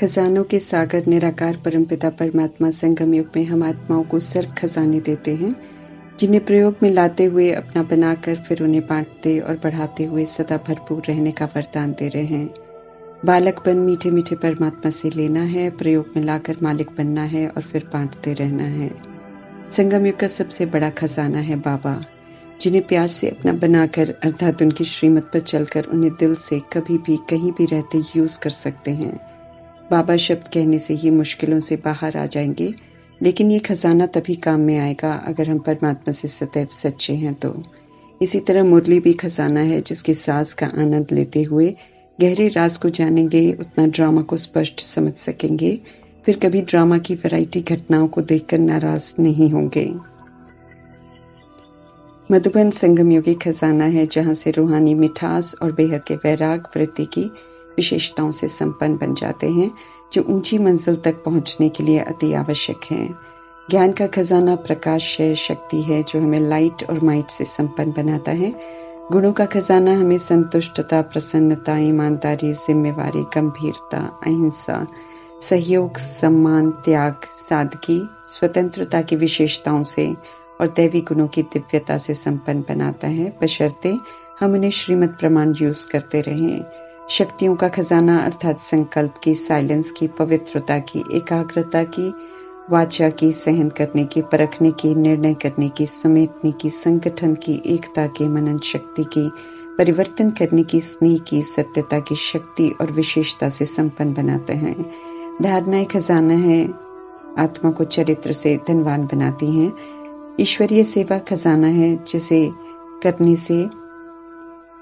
खजानों के सागर निराकार परमपिता परमात्मा संगम युग में हम आत्माओं को सर्व खजाने देते हैं, जिन्हें प्रयोग में लाते हुए अपना बनाकर फिर उन्हें बांटते और बढ़ाते हुए सदा भरपूर रहने का वरदान दे रहे हैं। बालकपन मीठे मीठे परमात्मा से लेना है, प्रयोग में लाकर मालिक बनना है और फिर बांटते रहना है। संगम युग का सबसे बड़ा खजाना है बाबा, जिन्हें प्यार से अपना बनाकर अर्थात उनकी श्रीमत पर चलकर उन्हें दिल से कभी भी कहीं भी रहते यूज कर सकते हैं। बाबा शब्द कहने से ही मुश्किलों से बाहर आ जाएंगे, लेकिन ये खजाना तभी काम में आएगा अगर हम परमात्मा से सदैव सच्चे हैं तो। इसी तरह मुरली भी खजाना है, जिसके साज का आनंद लेते हुए गहरे राज को जानेंगे, उतना ड्रामा को स्पष्ट समझ सकेंगे, फिर कभी ड्रामा की वैरायटी घटनाओं को देखकर नाराज नहीं होंगे। मधुबन संगम योगी खजाना है, जहाँ से रूहानी मिठास और बेहद के वैराग वृत्ति की विशेषताओं से संपन्न बन जाते हैं, जो ऊंची मंजिल तक पहुंचने के लिए अति आवश्यक हैं। ज्ञान का खजाना प्रकाश है, शक्ति है, जो हमें लाइट और माइट से संपन्न बनाता है। गुणों का खजाना हमें संतुष्टता, प्रसन्नता, ईमानदारी, जिम्मेवारी, गंभीरता, अहिंसा, सहयोग, सम्मान, त्याग, सादगी, स्वतंत्रता की विशेषताओं से और दैवी गुणों की दिव्यता से संपन्न बनाता है, बशर्ते हम उन्हें श्रीमत प्रमाण यूज करते रहें। शक्तियों का खजाना अर्थात संकल्प की, साइलेंस की, पवित्रता की, एकाग्रता की, वाचा की, सहन करने की, परखने की, निर्णय करने की, समेटने की, संगठन की, एकता की, मनन शक्ति की, परिवर्तन करने की, स्नेह की, सत्यता की शक्ति और विशेषता से संपन्न बनाते हैं। धारणाएं खजाना है, आत्मा को चरित्र से धनवान बनाती हैं। ईश्वरीय सेवा खजाना है, जिसे करने से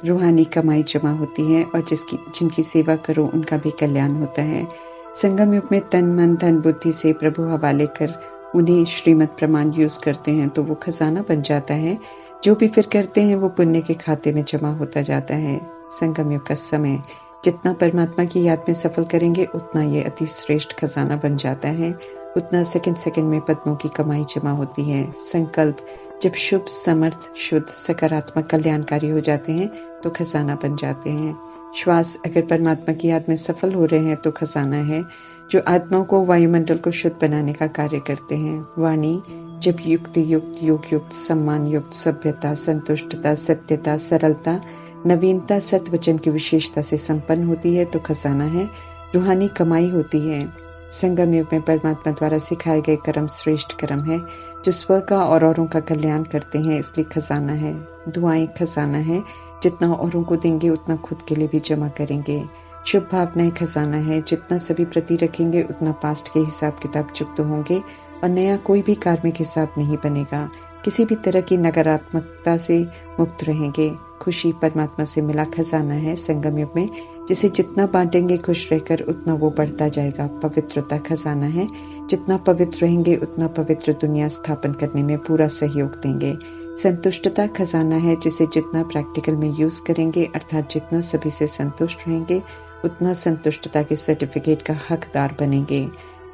रूहानी कमाई जमा होती है और जिनकी सेवा करो उनका भी कल्याण होता है। संगम युग में तन मन धन बुद्धि से प्रभु हवाले कर उन्हें श्रीमत प्रमाण यूज करते हैं तो वो खजाना बन जाता है। जो भी फिर करते हैं वो पुण्य के खाते में जमा होता जाता है। संगम युग का समय जितना परमात्मा की याद में सफल करेंगे, उतना ये अति श्रेष्ठ खजाना बन जाता है, उतना सेकंड सेकंड में पद्मों की कमाई जमा होती है। संकल्प जब शुभ, समर्थ, शुद्ध, सकारात्मक, कल्याणकारी हो जाते हैं तो खजाना बन जाते हैं। श्वास अगर परमात्मा की याद में सफल हो रहे हैं तो खजाना है, जो आत्माओं को वायुमंडल को शुद्ध बनाने का कार्य करते हैं। वाणी जब युक्ति युक्त, योग युक्त, सम्मान युक्त, सभ्यता, संतुष्टता, सत्यता, सरलता, नवीनता, सत्वचन की विशेषता से संपन्न होती है तो खजाना है, रूहानी कमाई होती है। संगम युग में परमात्मा द्वारा सिखाए गए कर्म श्रेष्ठ कर्म है, जो स्व का और औरों का कल्याण करते हैं, इसलिए खजाना है। दुआएं खजाना है, जितना औरों को देंगे उतना खुद के लिए भी जमा करेंगे। शुभ भावनाएं खजाना है, जितना सभी प्रति रखेंगे उतना पास्ट के हिसाब किताब चुकते होंगे और नया कोई भी कार्मिक हिसाब नहीं बनेगा। किसी भी तरह की नकारात्मकता से मुक्त रहेंगे। खुशी परमात्मा से मिला खजाना है संगम युग में, जिसे जितना बांटेंगे खुश रहकर उतना वो बढ़ता जाएगा। पवित्रता खजाना है, जितना पवित्र रहेंगे उतना पवित्र दुनिया स्थापन करने में पूरा सहयोग देंगे। संतुष्टता खजाना है, जिसे जितना प्रैक्टिकल में यूज करेंगे अर्थात जितना सभी से संतुष्ट रहेंगे उतना संतुष्टता के सर्टिफिकेट का हकदार बनेंगे।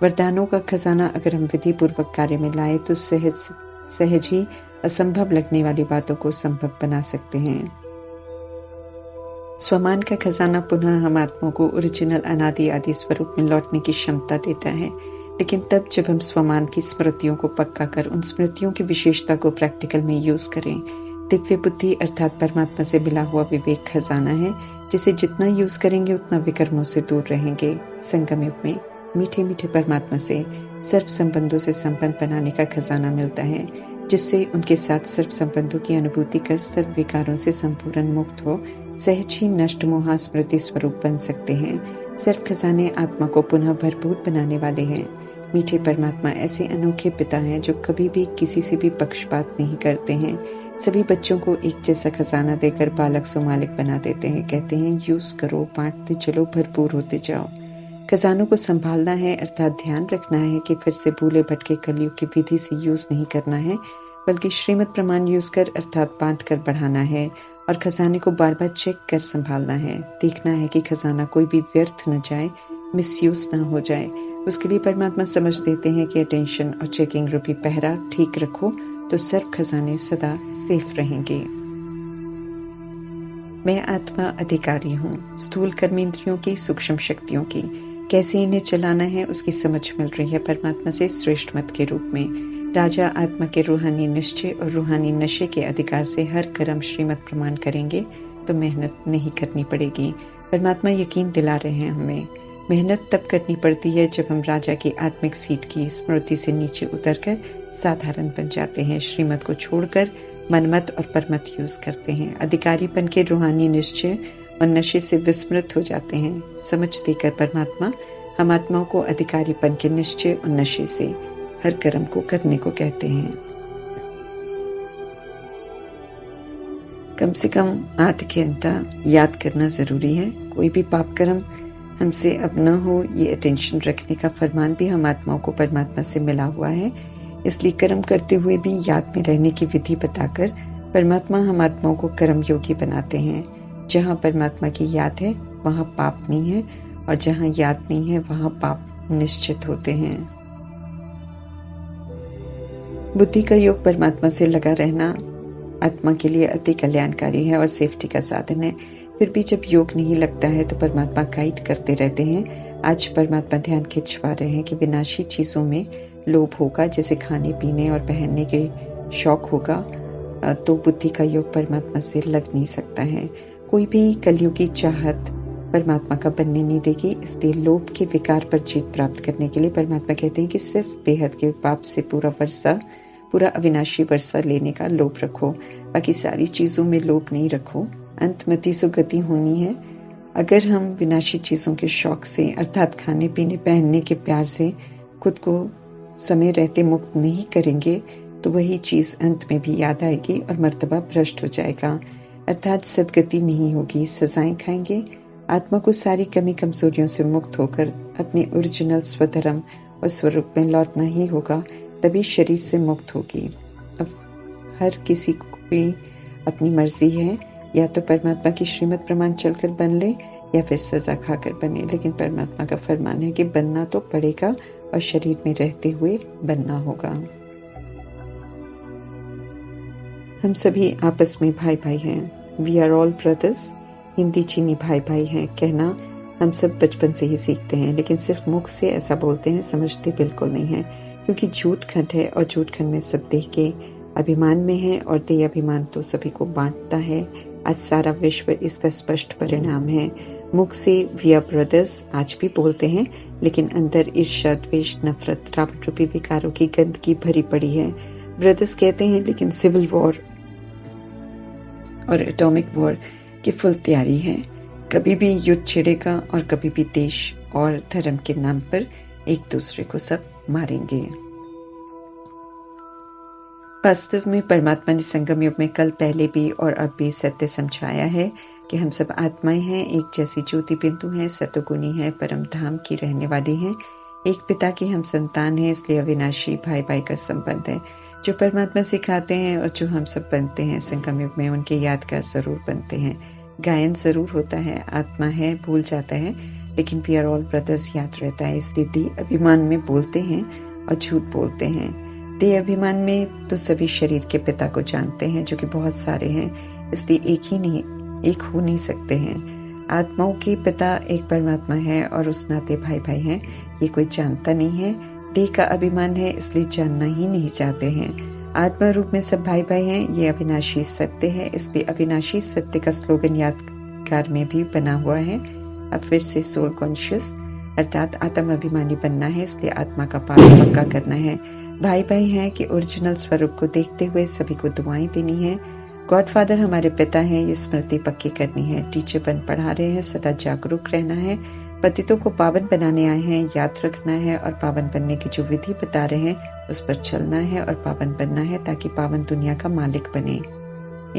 वरदानों का खजाना अगर हम विधि पूर्वक कार्य में लाए तो सहज ही असंभव लगने वाली बातों को संभव बना सकते हैं। स्वमान का खजाना पुनः हम आत्माओं को ओरिजिनल अनादि आदि स्वरूप में लौटने की क्षमता देता है, लेकिन तब जब हम स्वमान की स्मृतियों को पक्का कर उन स्मृतियों की विशेषता को प्रैक्टिकल में यूज करें। दिव्य बुद्धि अर्थात परमात्मा से मिला हुआ विवेक खजाना है, जिसे जितना यूज करेंगे उतना विकर्मों से दूर रहेंगे। संगम युग में मीठे मीठे परमात्मा से सर्व संबंधों से संपन्न बनाने का खजाना मिलता है, जिससे उनके साथ सर्व संबंधों की अनुभूति कर सर्व विकारों से संपूर्ण मुक्त हो सहज ही नष्ट मोहा स्मृति स्वरूप बन सकते हैं। सर्व खजाने आत्मा को पुनः भरपूर बनाने वाले हैं। मीठे परमात्मा ऐसे अनोखे पिता हैं जो कभी भी किसी से भी पक्षपात नहीं करते हैं। सभी बच्चों को एक जैसा खजाना देकर बालक सो मालिक बना देते हैं। कहते हैं यूज करो, बांटते चलो, भरपूर होते जाओ। खजानों को संभालना है अर्थात ध्यान रखना है कि फिर से भूले भटके कलयुग की विधि से यूज नहीं करना है, बल्कि श्रीमत प्रमाण यूज कर अर्थात बांट कर बढ़ाना है और खजाने को बार बार चेक कर संभालना है। देखना है कि खजाना कोई भी व्यर्थ न जाए, मिसयूज न हो जाए। उसके लिए परमात्मा समझ देते हैं कि अटेंशन और चेकिंग रूपी पहरा ठीक रखो तो सर्व खजाने सदा सेफ रहेंगे। मैं आत्मा अधिकारी हूँ, स्थूल कर्मेंद्रियों की, सूक्ष्म शक्तियों की। कैसे इन्हें चलाना है उसकी समझ मिल रही है परमात्मा से श्रेष्ठ मत के रूप में। राजा आत्मा के रूहानी निश्चय और रूहानी नशे के अधिकार से हर कर्म श्रीमत प्रमाण करेंगे तो मेहनत नहीं करनी पड़ेगी। परमात्मा यकीन दिला रहे हैं हमें। मेहनत तब करनी पड़ती है जब हम राजा की आत्मिक सीट की स्मृति से नीचे उतरकर साधारण बन जाते हैं, श्रीमत को छोड़कर मनमत और परमत यूज करते हैं, अधिकारीपन के रूहानी निश्चय और नशे से विस्मृत हो जाते हैं। समझ देकर परमात्मा हम आत्माओं को अधिकारीपन के निश्चय और नशे से हर कर्म को करने को कहते हैं। कम से कम 8 घंटा याद करना जरूरी है। कोई भी पाप कर्म हमसे अब न हो, ये अटेंशन रखने का फरमान भी हम आत्माओं को परमात्मा से मिला हुआ है। इसलिए कर्म करते हुए भी याद में रहने की विधि बताकर परमात्मा हम आत्माओं को कर्म योगी बनाते हैं। जहाँ परमात्मा की याद है वहाँ पाप नहीं है, और जहाँ याद नहीं है वहाँ पाप निश्चित होते हैं। बुद्धि का योग परमात्मा से लगा रहना आत्मा के लिए अति कल्याणकारी है और सेफ्टी का साधन है। फिर भी जब योग नहीं लगता है तो परमात्मा गाइड करते रहते हैं। आज परमात्मा ध्यान खिंचवा रहे हैं कि विनाशी चीजों में लोभ होगा, जैसे खाने पीने और पहनने के शौक होगा, तो बुद्धि का योग परमात्मा से लग नहीं सकता है। कोई भी कलयुगी चाहत परमात्मा का बनने नहीं देगी। इसलिए लोभ के विकार पर जीत प्राप्त करने के लिए परमात्मा कहते हैं कि सिर्फ बेहद के पाप से पूरा अविनाशी वर्षा लेने का लोभ रखो, बाकी सारी चीजों में लोभ नहीं रखो। अंतमति सुगति होनी है। अगर हम विनाशी चीजों के शौक से अर्थात खाने पीने पहनने के प्यार से खुद को समय रहते मुक्त नहीं करेंगे तो वही चीज अंत में भी याद आएगी और मर्तबा भ्रष्ट हो जाएगा, अर्थात सदगति नहीं होगी। सजाएं खाएंगे। आत्मा को सारी कमी कमजोरियों से मुक्त होकर अपने ओरिजिनल स्वधर्म और स्वरूप में लौटना ही होगा, तभी शरीर से मुक्त होगी। अब हर किसी को भी अपनी मर्जी है, या तो परमात्मा की श्रीमत प्रमाण चलकर बन ले या फिर सजा खाकर बने, लेकिन परमात्मा का फरमान है कि बनना तो पड़ेगा और शरीर में रहते हुए बनना होगा। हम सभी आपस में भाई भाई हैं। We are all brothers. Hindi चीनी भाई भाई हैं कहना हम सब बचपन से ही सीखते हैं, लेकिन सिर्फ मुख से ऐसा बोलते हैं, समझते बिल्कुल नहीं है। क्योंकि झूठ खंड है और झूठ खंड में सब देह के अभिमान में है और देह अभिमान तो सभी को बांटता है। आज सारा विश्व इसका स्पष्ट परिणाम है। मुख से वी आर ब्रदर्स आज भी बोलते हैं, लेकिन अंदर ईर्ष्या, द्वेष, नफरत, रावण रूपी विकारों की गंदगी भरी पड़ी है। ब्रदर्स कहते हैं, लेकिन सिविल वॉर और एटॉमिक वॉर की फुल तैयारी है। कभी भी युद्ध छिड़ेगा और कभी भी देश और धर्म के नाम पर एक दूसरे को सब मारेंगे। वास्तव में परमात्मा ने संगम युग में कल पहले भी और अब भी सत्य समझाया है कि हम सब आत्माएं हैं, एक जैसी ज्योति बिंदु हैं, सतोगुणी हैं, परम धाम की रहने वाली हैं, एक पिता की हम संतान हैं। इसलिए अविनाशी भाई भाई का संबंध है। जो परमात्मा सिखाते हैं और जो हम सब बनते हैं संगम युग में, उनके यादगार जरूर बनते हैं। गायन जरूर होता है, आत्मा है भूल जाता है, लेकिन वी आर ऑल ब्रदर्स याद रहता है। इसलिए देह अभिमान में बोलते हैं और झूठ बोलते हैं। देह अभिमान में तो सभी शरीर के पिता को जानते हैं, जो कि बहुत सारे हैं, इसलिए एक हो नहीं सकते हैं। आत्माओं के पिता एक परमात्मा है और उस नाते भाई भाई हैं, ये कोई जानता नहीं है। देह का अभिमान है, इसलिए जानना ही नहीं चाहते हैं। आत्मा रूप में सब भाई भाई हैं, ये अविनाशी सत्य है। इसलिए अविनाशी सत्य का स्लोगन यादगार में भी बना हुआ है। अब फिर से सोल कॉन्शियस अर्थात आत्म अभिमानी बनना है, इसलिए आत्मा का पाठ पक्का करना है। भाई भाई हैं कि ओरिजिनल स्वरूप को देखते हुए सभी को दुआएं देनी है। गॉडफादर हमारे पिता हैं, ये स्मृति पक्की करनी है। टीचर बन पढ़ा रहे हैं, सदा जागरूक रहना है। पतितों को पावन बनाने आए हैं, याद रखना है और पावन बनने की जो विधि बता रहे हैं उस पर चलना है और पावन बनना है, ताकि पावन दुनिया का मालिक बने।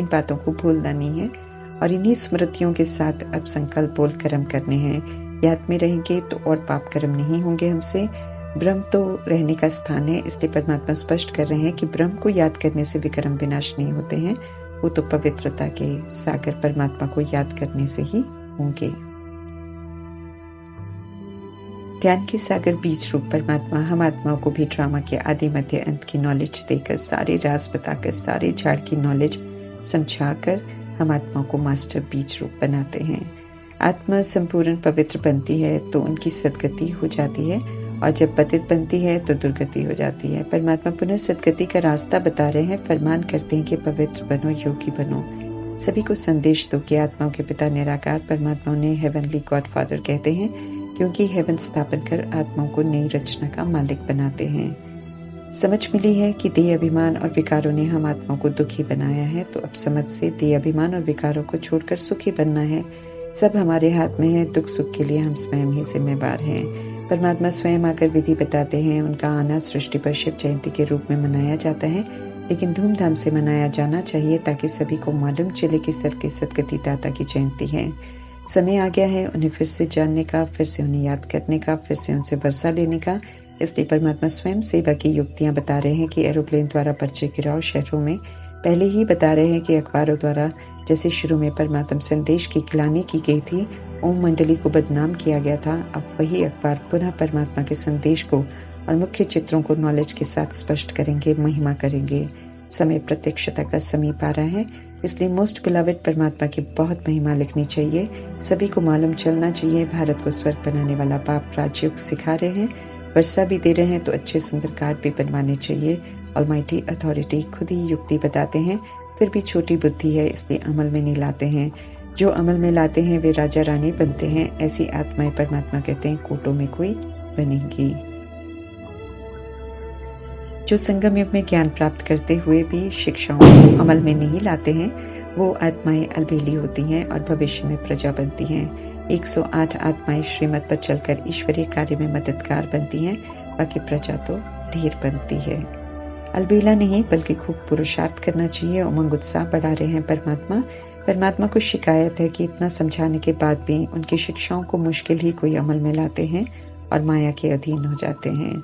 इन बातों को भूलना नहीं है और इन्हीं स्मृतियों के साथ अब संकल्प बोल कर्म करने हैं। याद में रहेंगे तो और पाप कर्म नहीं होंगे हमसे। ब्रह्म तो रहने का स्थान है, इसलिए परमात्मा स्पष्ट कर रहे हैं कि ब्रह्म को याद करने से विक्रम विनाश नहीं होते हैं, वो तो पवित्रता के सागर परमात्मा को याद करने से ही होंगे। ज्ञान के सागर बीज रूप परमात्मा हम आत्माओं को भी ड्रामा के आदि मध्य अंत की नॉलेज देकर, सारे राज बताकर, सारे झाड़ की नॉलेज समझाकर हम आत्माओं को मास्टर बीज रूप बनाते हैं। आत्मा संपूर्ण पवित्र बनती है तो उनकी सद्गति हो जाती है, और जब पतित बनती है तो दुर्गति हो जाती है। परमात्मा पुनः सद्गति का रास्ता बता रहे हैं, फरमान करते हैं कि पवित्र बनो, योगी बनो। सभी को संदेश दो कि आत्माओं के पिता निराकार परमात्मा उन्हें हेवनली गॉडफादर कहते हैं, क्योंकि हेवन स्थापन कर आत्माओं को नई रचना का मालिक बनाते हैं। समझ मिली है कि देह अभिमान और विकारों ने हम आत्माओं को दुखी बनाया है, तो अब समझ से देह अभिमान और विकारों को छोड़कर सुखी बनना है। सब हमारे हाथ में है, दुख सुख के लिए हम स्वयं ही जिम्मेवार हैं। परमात्मा स्वयं आकर विधि बताते हैं। उनका आना सृष्टि पर शिव जयंती के रूप में मनाया जाता है, लेकिन धूमधाम से मनाया जाना चाहिए ताकि सभी को मालूम चले कि सबके सद्गति दाता की जयंती है। समय आ गया है उन्हें फिर से जानने का, फिर से उन्हें याद करने का, फिर से उनसे वर्षा लेने का। इसलिए परमात्मा स्वयं सेवा की युक्तियां बता रहे हैं कि एरोप्लेन द्वारा पर्चे गिराओ शहरों में, पहले ही बता रहे हैं कि अखबारों द्वारा जैसे शुरू में परमात्मा संदेश की गिलानी की गई थी, ओम मंडली को बदनाम किया गया था, अब वही अखबार पुनः परमात्मा के संदेश को और मुख्य चित्रों को नॉलेज के साथ स्पष्ट करेंगे, महिमा करेंगे। समय प्रत्यक्षता का समीप आ रहा है, इसलिए मोस्ट बिलवेड परमात्मा की बहुत महिमा लिखनी चाहिए। सभी को मालूम चलना चाहिए भारत को स्वर्ग बनाने वाला बाप राजयोग सिखा रहे हैं, वर्षा भी दे रहे हैं, तो अच्छे सुंदर कार भी बनवाने चाहिए। ऑलमाइटी अथॉरिटी खुद ही युक्ति बताते हैं, फिर भी छोटी बुद्धि है इसलिए अमल में नहीं लाते हैं। जो अमल में लाते हैं वे राजा रानी बनते हैं। ऐसी आत्माएं परमात्मा कहते हैं कोटों में कोई बनेंगी। जो संगम युग में ज्ञान प्राप्त करते हुए भी शिक्षाओं को अमल में नहीं लाते हैं, वो आत्माएं अलबेली होती हैं और भविष्य में प्रजा बनती हैं। 108 आत्माएं श्रीमत पर चलकर ईश्वरीय कार्य में मददगार बनती हैं, बाकी प्रजा तो ढेर बनती है। अलबेला नहीं बल्कि खूब पुरुषार्थ करना चाहिए। उमंग उत्साह बढ़ा रहे हैं परमात्मा को शिकायत है कि इतना समझाने के बाद भी उनकी शिक्षाओं को मुश्किल ही कोई अमल में लाते हैं और माया के अधीन हो जाते हैं।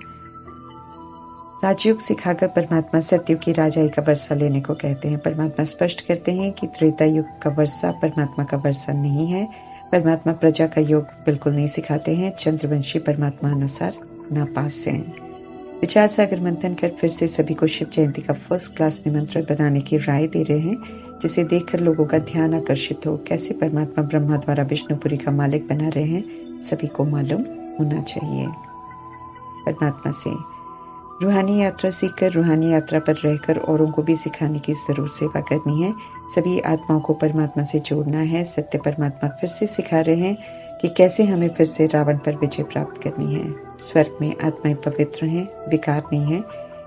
राजयोग सिखाकर परमात्मा सत्युग की राजाई का वर्षा लेने को कहते हैं। परमात्मा स्पष्ट करते हैं कि त्रेता युग का वर्षा परमात्मा का वर्षा नहीं है। परमात्मा प्रजा का योग बिल्कुल नहीं सिखाते हैं। चंद्रवंशी परमात्मा अनुसार नापास हैं। विचार सागर मंथन कर फिर से सभी को शिव जयंती का फर्स्ट क्लास निमंत्रण बनाने की राय दे रहे हैं, जिसे देखकर लोगों का ध्यान आकर्षित हो। कैसे परमात्मा ब्रह्मा द्वारा विष्णुपुरी का मालिक बना रहे हैं, सभी को मालूम होना चाहिए। परमात्मा से रूहानी यात्रा सीखकर रूहानी यात्रा पर रहकर औरों को भी सिखाने की जरूर सेवा करनी है। सभी आत्माओं को परमात्मा से जोड़ना है। सत्य परमात्मा फिर से सिखा रहे हैं कि कैसे हमें फिर से रावण पर विजय प्राप्त करनी है। स्वर्ग में आत्माएं पवित्र हैं, विकार नहीं है,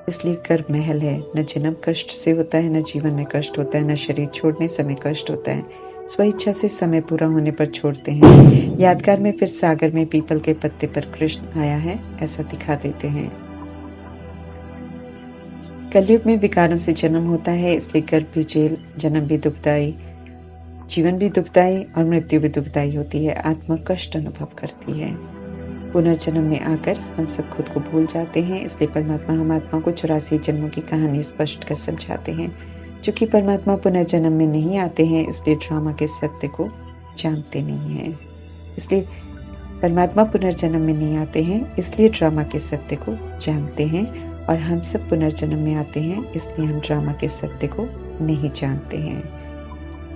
इसलिए कर्म महल है। न जन्म कष्ट से होता है, न जीवन में कष्ट होता है, न शरीर छोड़ने समय कष्ट होता है। स्वेच्छा से समय पूरा होने पर छोड़ते हैं। यादगार में फिर सागर में पीपल के पत्ते पर कृष्ण आया है, ऐसा दिखा देते हैं। कलयुग में विकारों से जन्म होता है, इसलिए गर्भ भी जेल, जन्म भी दुखदाई, जीवन भी दुखदाई और मृत्यु भी दुखदाई होती है। आत्मा कष्ट अनुभव करती है। पुनर्जन्म में आकर हम सब खुद को भूल जाते हैं, इसलिए परमात्मा हम आत्मा को 84 जन्मों की कहानी स्पष्ट कर समझाते हैं। चूंकि परमात्मा पुनर्जन्म में नहीं आते हैं, इसलिए ड्रामा के सत्य को जानते नहीं हैं। इसलिए परमात्मा पुनर्जन्म में नहीं आते हैं, इसलिए ड्रामा के सत्य को जानते हैं, और हम सब पुनर्जन्म में आते हैं, इसलिए हम ड्रामा के सत्य को नहीं जानते हैं।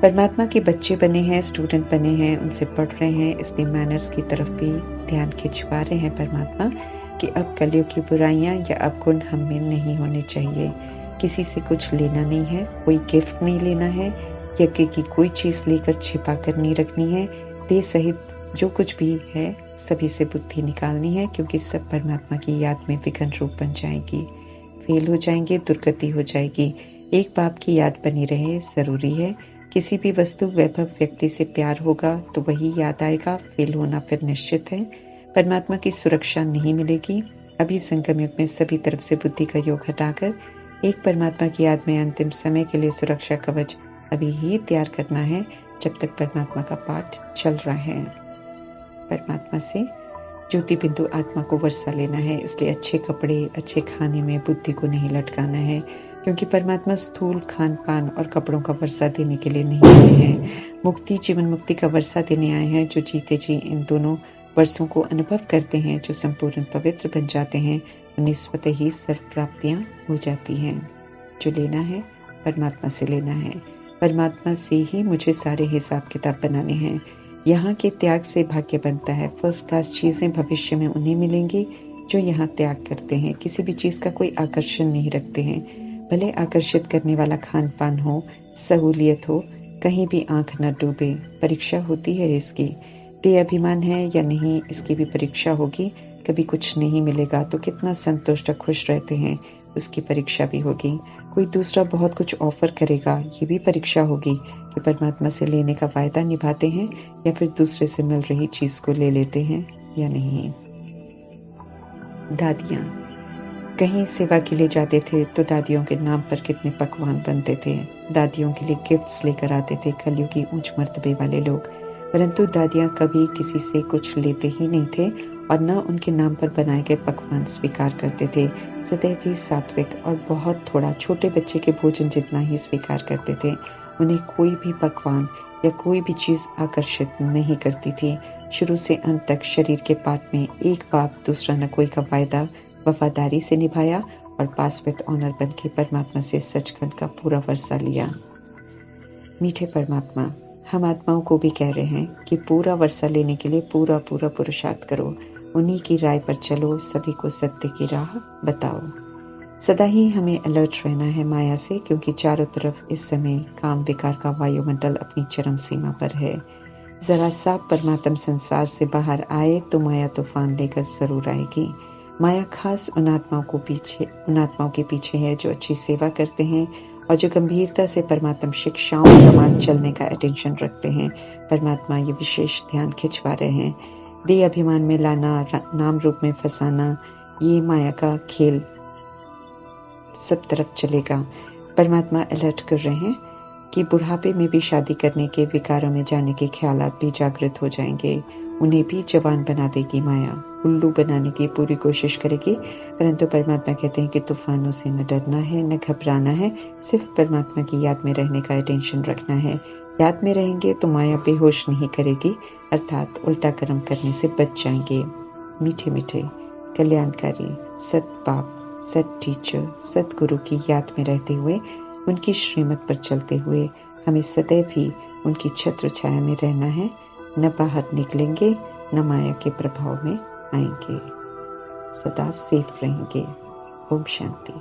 परमात्मा के बच्चे बने हैं, स्टूडेंट बने हैं, उनसे पढ़ रहे हैं, इसलिए मैनर्स की तरफ भी ध्यान खिंचवा रहे हैं परमात्मा कि अब कलयुग की बुराइयां या अवगुण हम में नहीं होने चाहिए। किसी से कुछ लेना नहीं है, कोई गिफ्ट नहीं लेना है, यज्ञ की कोई चीज लेकर छिपा कर नहीं रखनी है। देह सहित जो कुछ भी है सभी से बुद्धि निकालनी है, क्योंकि सब परमात्मा की याद में विघ्न रूप बन जाएगी, फेल हो जाएंगे, दुर्गति हो जाएगी। एक बाप की याद बनी रहे जरूरी है। किसी भी वस्तु वैभव व्यक्ति से प्यार होगा तो वही याद आएगा, फेल होना फिर निश्चित है। परमात्मा की सुरक्षा नहीं मिलेगी। अभी संगम युग में सभी तरफ से बुद्धि का योग हटाकर एक परमात्मा की याद में अंतिम समय के लिए सुरक्षा कवच अभी ही तैयार करना है, जब तक परमात्मा का पाठ चल रहा है। परमात्मा से ज्योति बिंदु आत्मा को वर्षा लेना है, इसलिए अच्छे कपड़े, अच्छे खाने में बुद्धि को नहीं लटकाना है, क्योंकि परमात्मा स्थूल खान पान और कपड़ों का वर्षा देने के लिए नहीं आए हैं। मुक्ति, जीवन मुक्ति का वर्षा देने आए हैं। जो जीते जी इन दोनों वर्षों को अनुभव करते हैं, जो संपूर्ण पवित्र बन जाते हैं, उन्हें स्वतः ही सर्व प्राप्तियां हो जाती हैं। जो लेना है परमात्मा से लेना है। परमात्मा से ही मुझे सारे हिसाब किताब बनाने हैं। यहाँ के त्याग से भाग्य बनता है। फर्स्ट क्लास चीजें भविष्य में उन्हें मिलेंगी जो यहाँ त्याग करते हैं। किसी भी चीज का कोई आकर्षण नहीं रखते हैं, भले आकर्षित करने वाला खान पान हो, सहूलियत हो, कहीं भी आंख न डूबे। परीक्षा होती है इसकी, देह अभिमान है या नहीं, इसकी भी परीक्षा होगी। कभी कुछ नहीं मिलेगा तो कितना संतुष्ट और खुश रहते हैं, उसकी परीक्षा भी होगी। कोई दूसरा बहुत कुछ ऑफर करेगा, ये भी परीक्षा होगी कि परमात्मा से लेने का वायदा निभाते हैं या फिर दूसरे से मिल रही चीज को ले लेते हैं या नहीं। दादियां कहीं सेवा के लिए जाते थे तो दादियों के नाम पर कितने पकवान बनते थे। दादियों के लिए गिफ्ट्स लेकर आते थे कलयुगी ऊंच मर्तबे वाले लोग, परंतु दादियां कभी किसी से कुछ लेते ही नहीं थे और न उनके नाम पर बनाए गए पकवान स्वीकार करते थे। सदैव ही सात्विक और बहुत थोड़ा, छोटे बच्चे के भोजन जितना ही स्वीकार करते थे। उन्हें कोई भी पकवान या कोई भी चीज आकर्षित नहीं करती थी। शुरू से अंत तक शरीर के पार्ट में एक बाप दूसरा न कोई का वायदा वफादारी से निभाया और पास विद ऑनर बन के परमात्मा से सचखंड का पूरा वर्षा लिया। मीठे परमात्मा, हम आत्माओं को भी कह रहे हैं कि पूरा वर्षा लेने के लिए पूरा पूरा पुरुषार्थ करो, उन्हीं की राय पर चलो, सभी को सत्य की राह बताओ। सदा ही हमें अलर्ट रहना है माया से, क्योंकि चारों तरफ इस समय काम विकार का वायुमंडल अपनी चरम सीमा पर है। जरा सा परमात्म संसार से बाहर आए तो माया तूफान लेकर जरूर आएगी। माया खास उन आत्माओं के पीछे है जो अच्छी सेवा करते हैं और जो गंभीरता से परमात्म शिक्षाओं का मान चलने का अटेंशन रखते हैं। परमात्मा ये विशेष ध्यान खिंचवा रहे हैं। देह अभिमान में लाना, नाम रूप में फंसाना, ये माया का खेल सब तरफ चलेगा। परमात्मा अलर्ट कर रहे हैं कि बुढ़ापे में भी शादी करने के, विकारों में जाने के ख्यालात भी जागृत हो जाएंगे। उन्हें भी जवान बना देगी माया, उल्लू बनाने की पूरी कोशिश करेगी। परंतु परमात्मा कहते हैं कि तूफानों से न डरना है न घबराना है, सिर्फ परमात्मा की याद में रहने का अटेंशन रखना है। याद में रहेंगे तो माया बेहोश नहीं करेगी, अर्थात उल्टा कर्म करने से बच जाएंगे। मीठे मीठे कल्याणकारी सत बाप, सत टीचर, सतगुरु की याद में रहते हुए, उनकी श्रीमत पर चलते हुए हमें सदैव ही उनकी छत्र छाया में रहना है। न बाहर निकलेंगे, न माया के प्रभाव में आएंगे, सदा सेफ रहेंगे। ओम शांति।